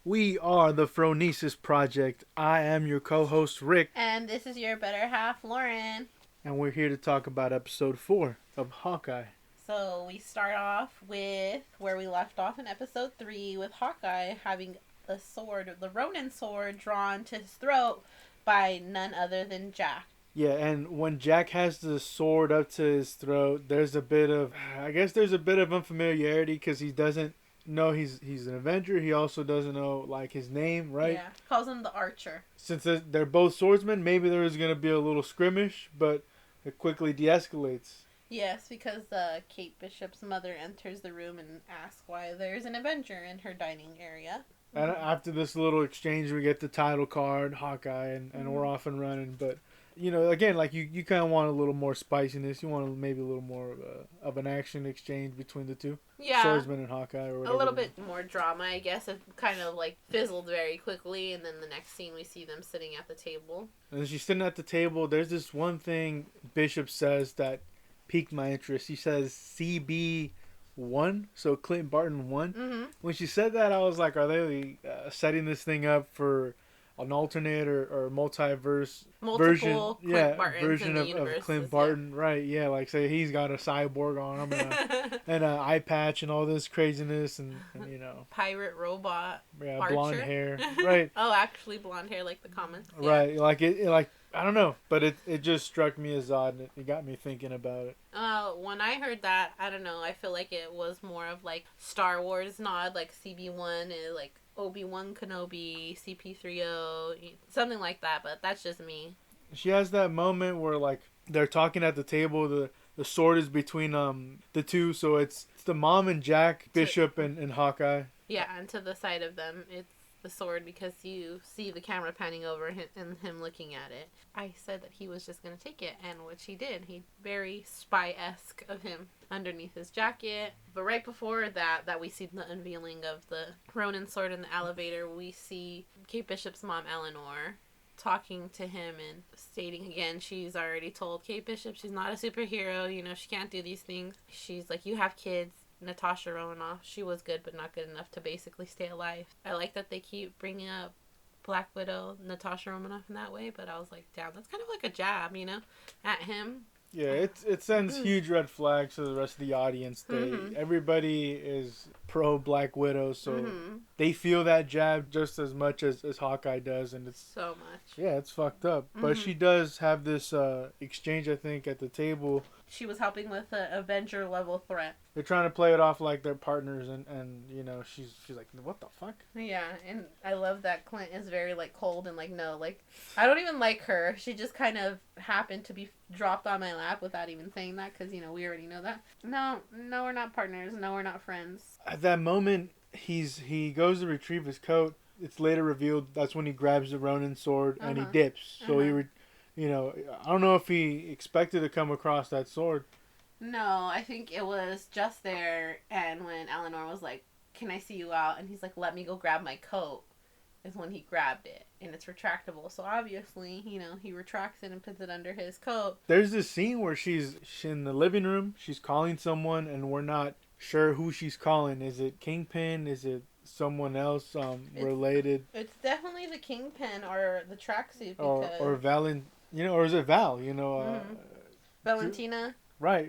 We are the Phronesis Project. I am your co-host Rick, And this is your better half, Lauren. and we're here to talk about episode 4 of Hawkeye. So we start off with where we left off in episode 3 with Hawkeye having the sword, the Ronin sword, drawn to his throat by none other than Jack. Yeah, and when Jack has the sword up to his throat, there's a bit of, unfamiliarity because he doesn't know he's an Avenger. He also doesn't know like his name, right? Yeah, calls him the Archer. Since they're both swordsmen, maybe there is gonna be a little skirmish, but it quickly de-escalates. Yes, because Kate Bishop's mother enters the room and asks why there's an Avenger in her dining area. And after this little exchange, we get the title card, Hawkeye, and we're off and running. But, again, like you kind of want a little more spiciness. You want maybe a little more of an action exchange between the two. Yeah. Swordsman and Hawkeye or whatever. A little bit more drama, I guess. It kind of like fizzled very quickly, and then the next scene we see them sitting at the table. And she's sitting at the table. There's this one thing Bishop says that piqued my interest. He says CB1, so Clint Barton 1. Mm-hmm. When she said that, I was like, are they setting this thing up for an alternate or multiverse version? Version of Clint Barton, yeah. Right? Yeah, like say he's got a cyborg arm and an eye patch and all this craziness and pirate robot. Yeah, Archer. Blonde hair, right? Oh, actually blonde hair, like the comments. Yeah. Right, like it like. I don't know, but it just struck me as odd, and it got me thinking about it. When I heard that, I don't know, I feel like it was more of like Star Wars nod, like CB1 is like Obi-Wan Kenobi, CP3O, something like that, but that's just me. She has that moment where like they're talking at the table, the sword is between the two, so it's the mom and Jack, Bishop and Hawkeye. Yeah, and to the side of them, it's the sword because you see the camera panning over him and him looking at it. I said that he was just going to take it, and which he did. He very spy-esque of him underneath his jacket. But right before that we see the unveiling of the Ronin sword in the elevator, we see Kate Bishop's mom, Eleanor, talking to him and stating again she's already told Kate Bishop she's not a superhero, she can't do these things. She's like, you have kids. Natasha Romanoff, she was good but not good enough to basically stay alive. I like that they keep bringing up Black Widow, Natasha Romanoff in that way, but I was like, damn, that's kind of like a jab, at him. Yeah, it sends huge red flags to the rest of the audience. Everybody is pro Black Widow, so they feel that jab just as much as Hawkeye does, and it's so much. Yeah, it's fucked up. But she does have this exchange, I think, at the table. She was helping with an Avenger level threat. They're trying to play it off like they're partners, and she's like, what the fuck? Yeah, and I love that Clint is very like cold and like, no, like I don't even like her. She just kind of happened to be dropped on my lap without even saying that because we already know that. No, we're not partners. No, we're not friends. At that moment, he goes to retrieve his coat. It's later revealed that's when he grabs the Ronin sword and he dips. So I don't know if he expected to come across that sword. No, I think it was just there, and when Eleanor was like, can I see you out? And he's like, let me go grab my coat, is when he grabbed it, and it's retractable. So obviously, he retracts it and puts it under his coat. There's this scene where she's in the living room, she's calling someone, and we're not sure who she's calling. Is it Kingpin? Is it someone else related? It's definitely the Kingpin or the tracksuit. Or or is it Val? Valentina. Right.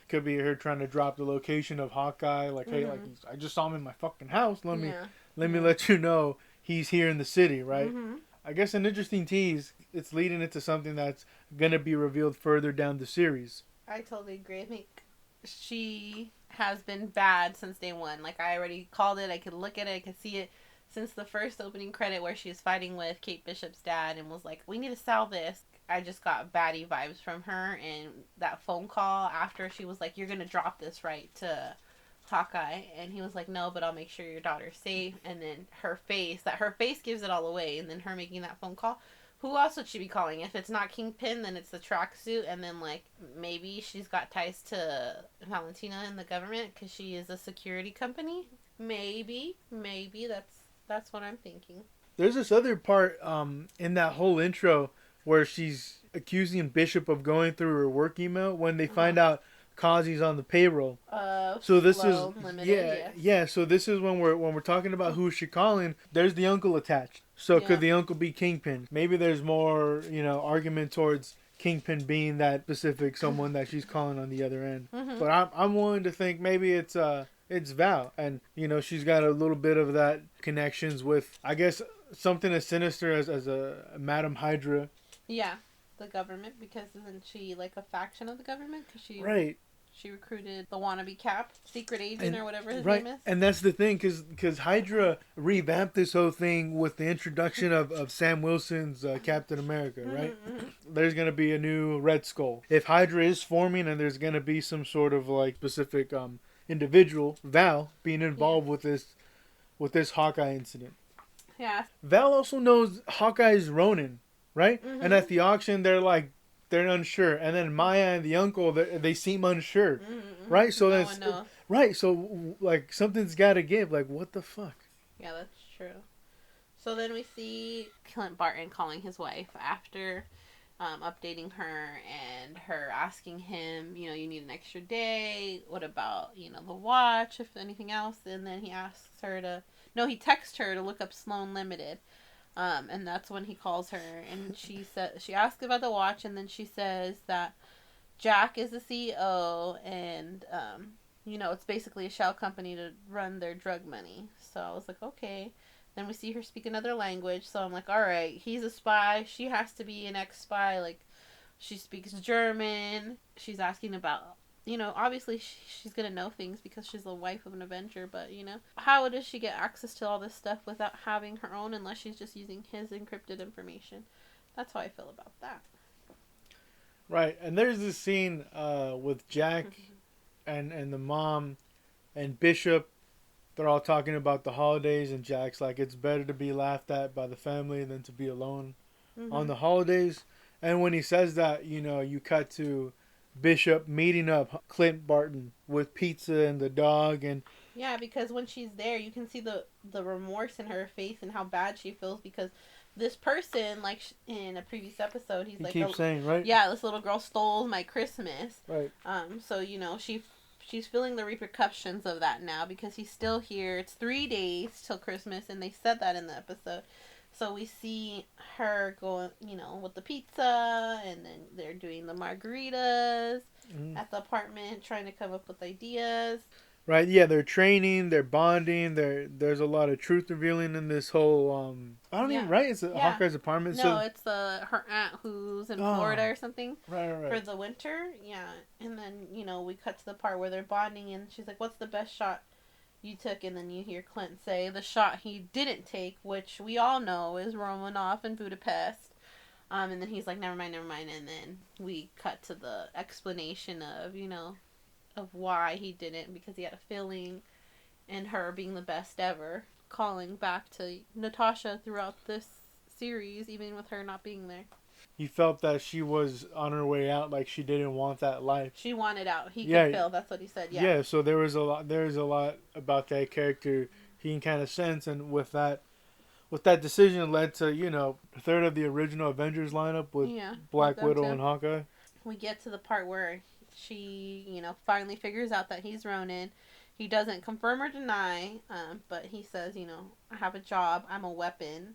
Could be her trying to drop the location of Hawkeye. Like, hey, like I just saw him in my fucking house. Let me let you know he's here in the city, right? I guess an interesting tease. It's leading into something that's gonna be revealed further down the series. I totally agree. I think she has been bad since day one. Like I already called it. I could look at it. I could see it since the first opening credit where she was fighting with Kate Bishop's dad and was like, we need to sell this. I just got baddie vibes from her, and that phone call after she was like, you're going to drop this right to Hawkeye, and he was like, no, but I'll make sure your daughter's safe, and then her face gives it all away, and then her making that phone call. Who else would she be calling? If it's not Kingpin, then it's the tracksuit, and then like maybe she's got ties to Valentina and the government because she is a security company. Maybe that's what I'm thinking. There's this other part in that whole intro where she's accusing Bishop of going through her work email when they find out Kazi's on the payroll. So this is limited, yeah. So this is when we're talking about who is she calling. There's the uncle attached. So could the uncle be Kingpin? Maybe there's more argument towards Kingpin being that specific someone that she's calling on the other end. But I'm willing to think maybe it's Val, and she's got a little bit of that connections with, I guess, something as sinister as a Madam Hydra. Yeah, the government, because isn't she like a faction of the government? Because she recruited the wannabe Cap, secret agent, or whatever his name is. And that's the thing, because Hydra revamped this whole thing with the introduction of Sam Wilson's Captain America, right? There's going to be a new Red Skull. If Hydra is forming and there's going to be some sort of like specific individual, Val, being involved with this Hawkeye incident. Yeah. Val also knows Hawkeye's Ronin, right? And at the auction, they're unsure, and then Maya and the uncle, they seem unsure, right? So no one knows. Right. So like something's got to give. Like what the fuck? Yeah, that's true. So then we see Clint Barton calling his wife after updating her and her asking him, you need an extra day. What about the watch? If anything else, and then he asks her he texts her to look up Sloan Limited. And that's when he calls her, and she asks about the watch, and then she says that Jack is the CEO, and it's basically a shell company to run their drug money. So I was like, okay. Then we see her speak another language, so I'm like, all right, he's a spy. She has to be an ex-spy. Like, she speaks German. She's asking about, obviously she's going to know things because she's the wife of an Avenger, but, how does she get access to all this stuff without having her own unless she's just using his encrypted information? That's how I feel about that. Right, and there's this scene with Jack and the mom and Bishop. They're all talking about the holidays, and Jack's like, it's better to be laughed at by the family than to be alone on the holidays. And when he says that, you cut to Bishop meeting up Clint Barton with pizza and the dog. And yeah, because when she's there, you can see the remorse in her face and how bad she feels, because this person, like in a previous episode, he keeps saying, right? Yeah, this little girl stole my Christmas. Right. So, she's feeling the repercussions of that now because he's still here. It's 3 days till Christmas, and they said that in the episode. So we see her going, with the pizza, and then they're doing the margaritas at the apartment, trying to come up with ideas. Right, yeah, they're training, they're bonding, there's a lot of truth revealing in this whole, it's Hawkeye's apartment? No, it's her aunt who's in Florida or something. Right. For the winter, yeah. And then, we cut to the part where they're bonding, and she's like, what's the best shot you took? And then you hear Clint say the shot he didn't take, which we all know is Romanoff in Budapest. And then he's like, never mind. And then we cut to the explanation of, of why he didn't, because he had a feeling, and her being the best ever, calling back to Natasha throughout this series, even with her not being there. He felt that she was on her way out, like she didn't want that life. She wanted out. He could feel. That's what he said. Yeah. Yeah. So there's a lot about that character he can kind of sense, and with that decision led to a third of the original Avengers lineup with Black Widow and Hawkeye. We get to the part where she, finally figures out that he's Ronin. He doesn't confirm or deny, but he says, I have a job. I'm a weapon.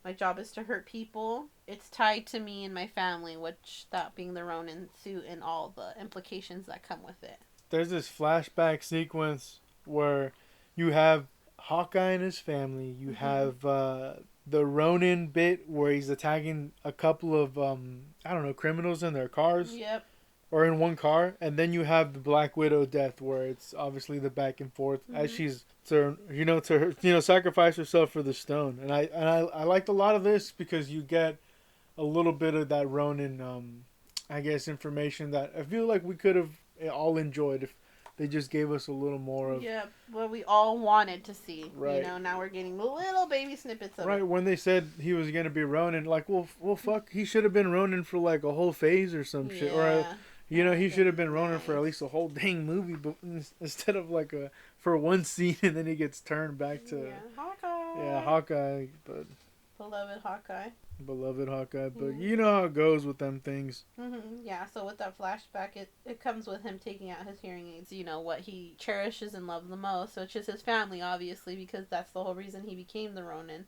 My job is to hurt people. It's tied to me and my family, which that being the Ronin suit and all the implications that come with it. There's this flashback sequence where you have Hawkeye and his family. You have the Ronin bit where he's attacking a couple of, criminals in their cars. Yep. Or in one car, and then you have the Black Widow death, where it's obviously the back and forth as she's sacrifice herself for the stone. And I liked a lot of this because you get a little bit of that Ronin, information that I feel like we could have all enjoyed if they just gave us a little more of. Yeah, what we all wanted to see. Right. Now we're getting little baby snippets of it. Right, when they said he was gonna be Ronin, like, well, fuck, he should have been Ronin for like a whole phase or some shit, or. He should have been Ronin for at least a whole dang movie, but instead of for one scene, and then he gets turned back to Hawkeye. Yeah, Hawkeye. But Beloved Hawkeye. Beloved Hawkeye. But Mm-hmm. you know how it goes with them things. Mm-hmm. Yeah, so with that flashback, it comes with him taking out his hearing aids. You know, what he cherishes and loves the most, which is his family, obviously, because that's the whole reason he became the Ronin.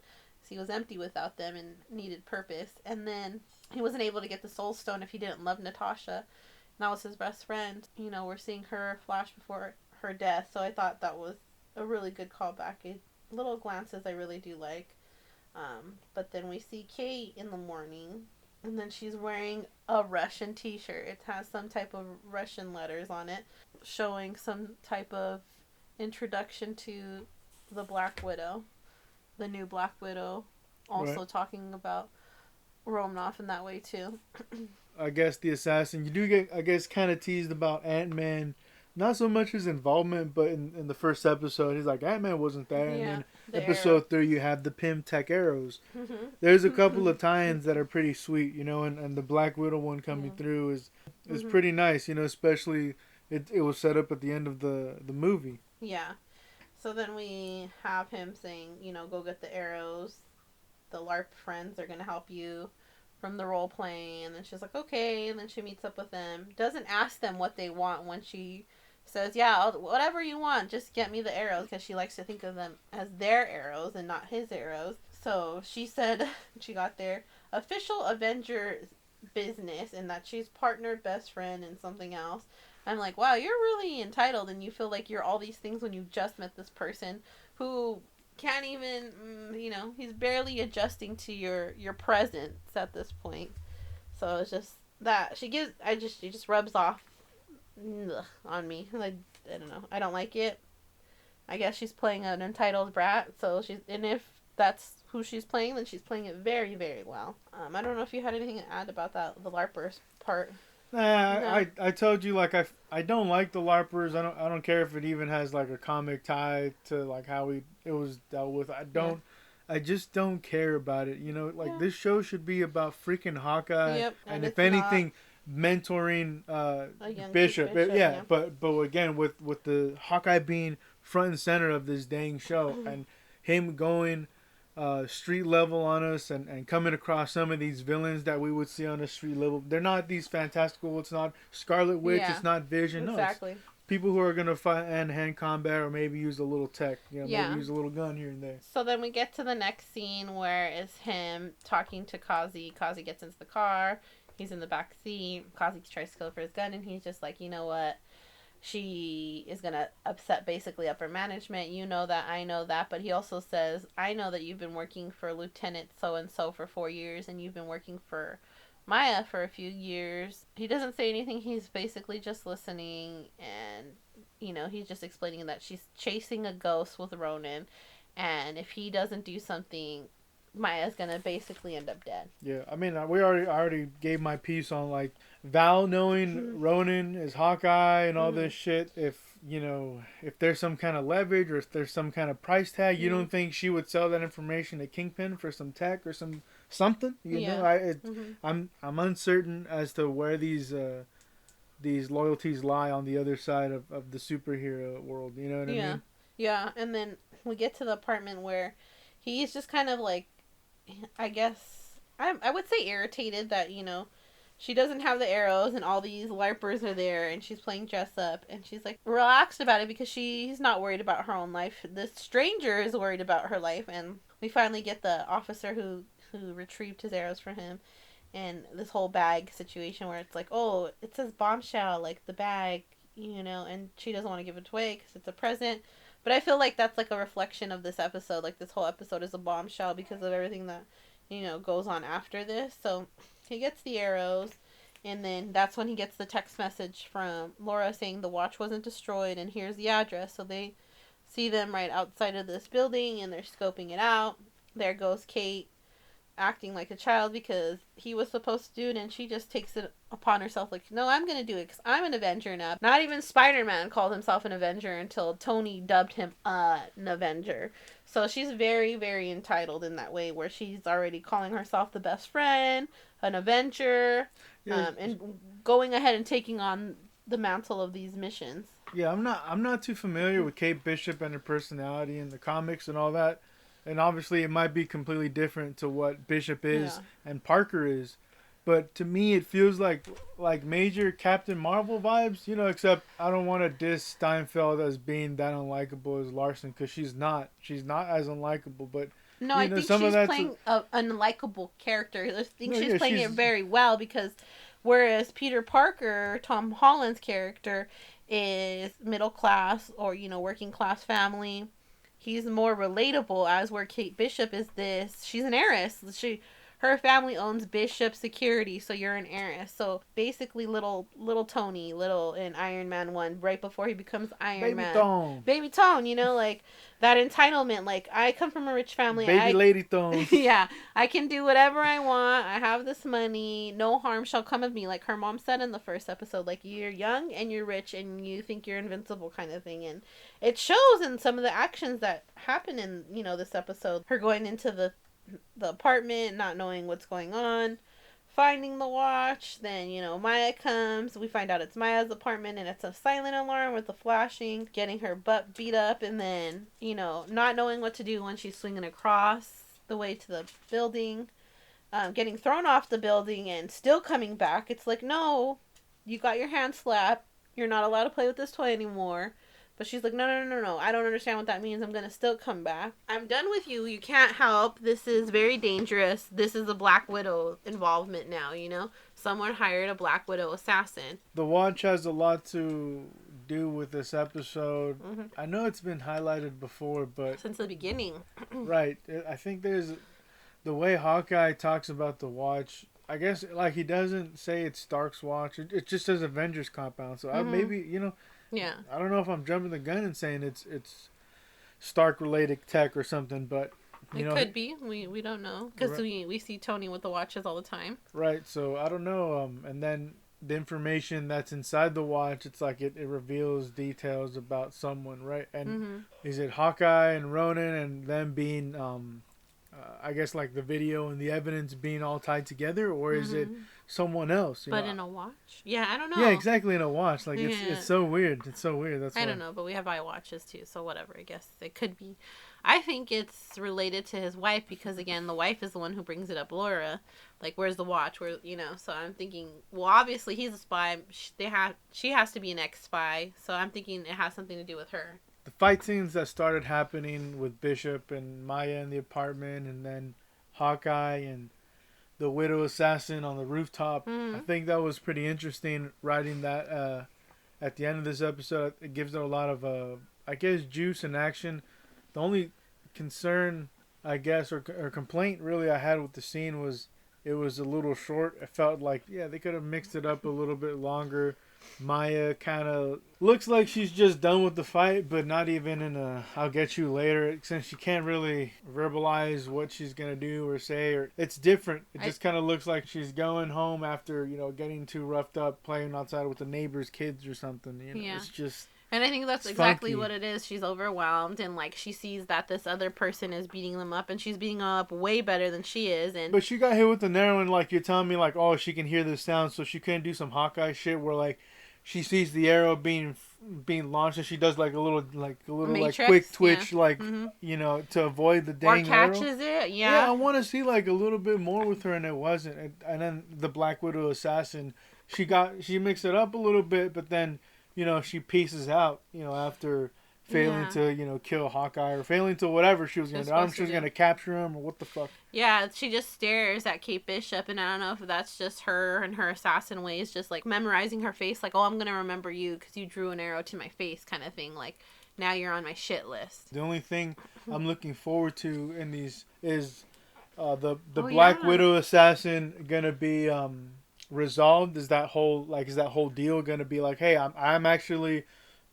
He was empty without them and needed purpose. And then he wasn't able to get the Soul Stone if he didn't love Natasha. That was his best friend. You know, we're seeing her flash before her death, so I thought that was a really good callback. Little glances I really do like. But then we see Kate in the morning, and then she's wearing a Russian t-shirt. It has some type of Russian letters on it, showing some type of introduction to the Black Widow, the new Black Widow, also right. Talking about Romanoff in that way too. I guess the assassin, you do get, I guess, kind of teased about Ant-Man. Not so much his involvement, but in the first episode, he's like, Ant-Man wasn't there. And then episode 3, you have the Pym Tech arrows. Mm-hmm. There's a couple of tie-ins that are pretty sweet, you know, and the Black Widow one coming through is pretty nice, you know, especially it was set up at the end of the movie. Yeah. So then we have him saying, you know, go get the arrows. The LARP friends are going to help you from the role playing. And then she's like, okay. And then she meets up with them. Doesn't ask them what they want when she says, yeah, whatever you want, just get me the arrows, because she likes to think of them as their arrows and not his arrows. So she said she got their official Avenger business and that she's partner, best friend, and something else. I'm like, wow, you're really entitled, and you feel like you're all these things when you just met this person who can't even, you know, he's barely adjusting to your presence at this point. So it's just that she just rubs off on me. Like, I don't know. I don't like it. I guess she's playing an entitled brat. So and if that's who she's playing, then she's playing it very, very well. I don't know if you had anything to add about that, the LARPers part. Nah, no? I told you, like, I don't like the LARPers. I don't care if it even has like a comic tie to like how it was dealt with. I just don't care about it. You know, like this show should be about freaking Hawkeye. Yep, and if anything, mentoring Bishop. Yeah. But again, with the Hawkeye being front and center of this dang show and him going street level on us and coming across some of these villains that we would see on a street level. They're not these fantastical. It's not Scarlet Witch. Yeah, it's not Vision. Exactly. No, it's people who are going to fight hand combat or maybe use a little tech. You know, maybe use a little gun here and there. So then we get to the next scene where it's him talking to Kazi. Kazi gets into the car. He's in the back seat. Kazi tries to go for his gun, and he's just like, you know what? She is going to upset basically upper management. You know that, I know that. But he also says, I know that you've been working for Lieutenant so-and-so for 4 years, and you've been working for Maya for a few years. He doesn't say anything. He's basically just listening, and, you know, he's just explaining that she's chasing a ghost with Ronin, and if he doesn't do something, Maya's gonna basically end up dead. Yeah, I mean, I already gave my piece on, like, Val knowing Ronin is Hawkeye and all this shit. If, you know, if there's some kind of leverage or if there's some kind of price tag, you don't think she would sell that information to Kingpin for some tech or something? You know, I'm uncertain as to where these loyalties lie on the other side of the superhero world. You know what I mean? Yeah, and then we get to the apartment where he's just kind of like, I guess, I would say irritated that, you know, she doesn't have the arrows and all these LARPers are there and she's playing dress up, and she's like relaxed about it because she's not worried about her own life. The stranger is worried about her life, and we finally get the officer who retrieved his arrows for him, and this whole bag situation where it's like, oh, it says bombshell, like the bag, you know, and she doesn't want to give it away because it's a present. But I feel like that's like a reflection of this episode. Like, this whole episode is a bombshell because of everything that, you know, goes on after this. So he gets the arrows, and then that's when he gets the text message from Laura saying the watch wasn't destroyed and here's the address. So they see them right outside of this building and they're scoping it out. There goes Kate, acting like a child because he was supposed to do it, and she just takes it upon herself like, no, I'm gonna do it because I'm an Avenger now. Not even Spider-Man called himself an Avenger until Tony dubbed him an Avenger. So she's very, very entitled in that way, where she's already calling herself the best friend, an Avenger, and going ahead and taking on the mantle of these missions. Yeah, I'm not too familiar with Kate Bishop and her personality in the comics and all that. And obviously it might be completely different to what Bishop is and Parker is. But to me, it feels like major Captain Marvel vibes, you know, except I don't want to diss Steinfeld as being that unlikable as Larson, because she's not. She's not as unlikable, but... No, I think she's playing an unlikable character. I think she's playing it very well, because whereas Peter Parker, Tom Holland's character, is middle class or, you know, working class family. He's more relatable, as where Kate Bishop is this. She's an heiress. Her family owns Bishop Security, so you're an heiress. So basically, little Tony, in Iron Man 1, right before he becomes Iron Man. Baby Tone, you know, like that entitlement. Like, I come from a rich family. Lady Tone. Yeah, I can do whatever I want. I have this money. No harm shall come of me. Like her mom said in the first episode, like, you're young and you're rich and you think you're invincible kind of thing. And it shows in some of the actions that happen in, you know, this episode. Her going into the apartment, not knowing what's going on, finding the watch. Then, you know, Maya comes. We find out it's Maya's apartment, and it's a silent alarm with the flashing, getting her butt beat up, and then, you know, not knowing what to do when she's swinging across the way to the building, getting thrown off the building and still coming back. It's like, no, you got your hand slapped. You're not allowed to play with this toy anymore. But she's like, no, I don't understand what that means. I'm going to still come back. I'm done with you. You can't help. This is very dangerous. This is a Black Widow involvement now, you know? Someone hired a Black Widow assassin. The Watch has a lot to do with this episode. Mm-hmm. I know it's been highlighted before, but... Since the beginning. Right. I think there's... The way Hawkeye talks about the Watch... I guess, like, he doesn't say it's Stark's watch. It just says Avengers compound. So maybe, you know... Yeah. I don't know if I'm jumping the gun and saying it's Stark related tech or something, but it could be. We don't know, because we see Tony with the watches all the time. Right. So I don't know. And then the information that's inside the watch, it's like it reveals details about someone, right? And is it Hawkeye and Ronan and them being I guess like the video and the evidence being all tied together, or is it someone else? But in a watch? Yeah, I don't know. Yeah, exactly, in a watch. Like, it's so weird. It's so weird. That's I don't know, but we have iWatches too, so whatever. I guess it could be. I think it's related to his wife, because again, the wife is the one who brings it up, Laura. Like, where's the watch? Where, you know? So I'm thinking, well, obviously he's a spy. She has to be an ex-spy. So I'm thinking it has something to do with her. The fight scenes that started happening with Bishop and Maya in the apartment, and then Hawkeye and the Widow Assassin on the rooftop, I think that was pretty interesting, writing that at the end of this episode. It gives it a lot of, I guess, juice and action. The only concern, I guess, or complaint really I had with the scene was it was a little short. It felt like, they could have mixed it up a little bit longer. Maya kind of looks like she's just done with the fight, but not even in a I'll get you later, since she can't really verbalize what she's going to do or say. Or it's different. It just kind of looks like she's going home after, you know, getting too roughed up playing outside with the neighbor's kids or something. You know, it's just... And I think that's exactly what it is. She's overwhelmed, and like she sees that this other person is beating them up, and she's beating them up way better than she is. But she got hit with the arrow, and like you're telling me, like, oh, she can hear the sound, so she couldn't do some Hawkeye shit where like she sees the arrow being launched, and she does like a little Matrix, like quick twitch, you know, to avoid the dang arrow. Or catches it, Yeah, I want to see like a little bit more with her, and it wasn't. And then the Black Widow assassin, she mixed it up a little bit, but then, you know, she pieces out, you know, after failing to, you know, kill Hawkeye, or failing to whatever she was going to do. I don't know if she was going to capture him or what the fuck. Yeah, she just stares at Kate Bishop, and I don't know if that's just her and her assassin ways, just like memorizing her face, like, oh, I'm going to remember you because you drew an arrow to my face kind of thing. Like, now you're on my shit list. The only thing I'm looking forward to in these is the Black Widow assassin going to be resolved. Is that whole deal going to be like, hey, I'm actually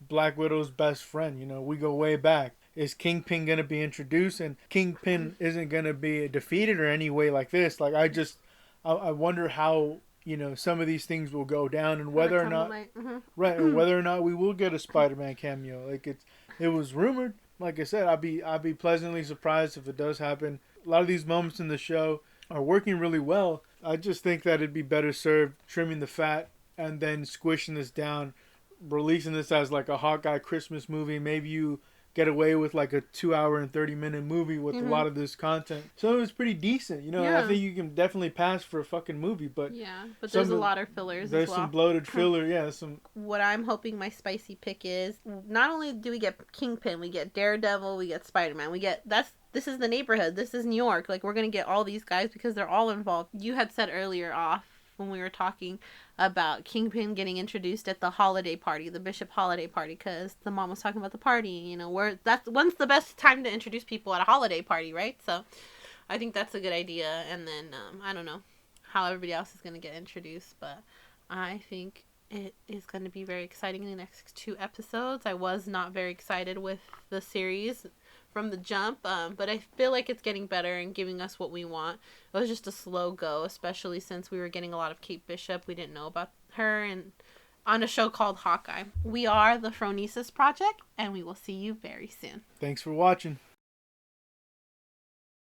Black Widow's best friend, you know, we go way back. Is Kingpin going to be introduced? And Kingpin isn't going to be defeated or any way like this. Like, I wonder how, you know, some of these things will go down, and whether or not, and whether or not we will get a Spider-Man cameo. Like, it was rumored. Like I said, I'd be pleasantly surprised if it does happen. A lot of these moments in the show are working really well. I just think that it'd be better served trimming the fat and then squishing this down, releasing this as like a Hawkeye Christmas movie. Maybe you get away with like a 2 hour and 30 minute movie with a lot of this content. So it was pretty decent. You know, I think you can definitely pass for a fucking movie, but but there's a lot of fillers. There's as well. some bloated filler. Yeah, some. What I'm hoping my spicy pick is, not only do we get Kingpin, we get Daredevil, we get Spider-Man, this is the neighborhood, this is New York. Like, we're gonna get all these guys because they're all involved. You had said earlier off when we were talking about Kingpin getting introduced at the holiday party, the Bishop holiday party, because the mom was talking about the party. You know, when's the best time to introduce people at a holiday party, right? So I think that's a good idea. And then I don't know how everybody else is gonna get introduced, but I think it is going to be very exciting in the next 2 episodes. I was not very excited with the series from the jump, but I feel like it's getting better and giving us what we want. It was just a slow go, especially since we were getting a lot of Kate Bishop. We didn't know about her, and on a show called Hawkeye. We are the Phronesis Project, and we will see you very soon. Thanks for watching.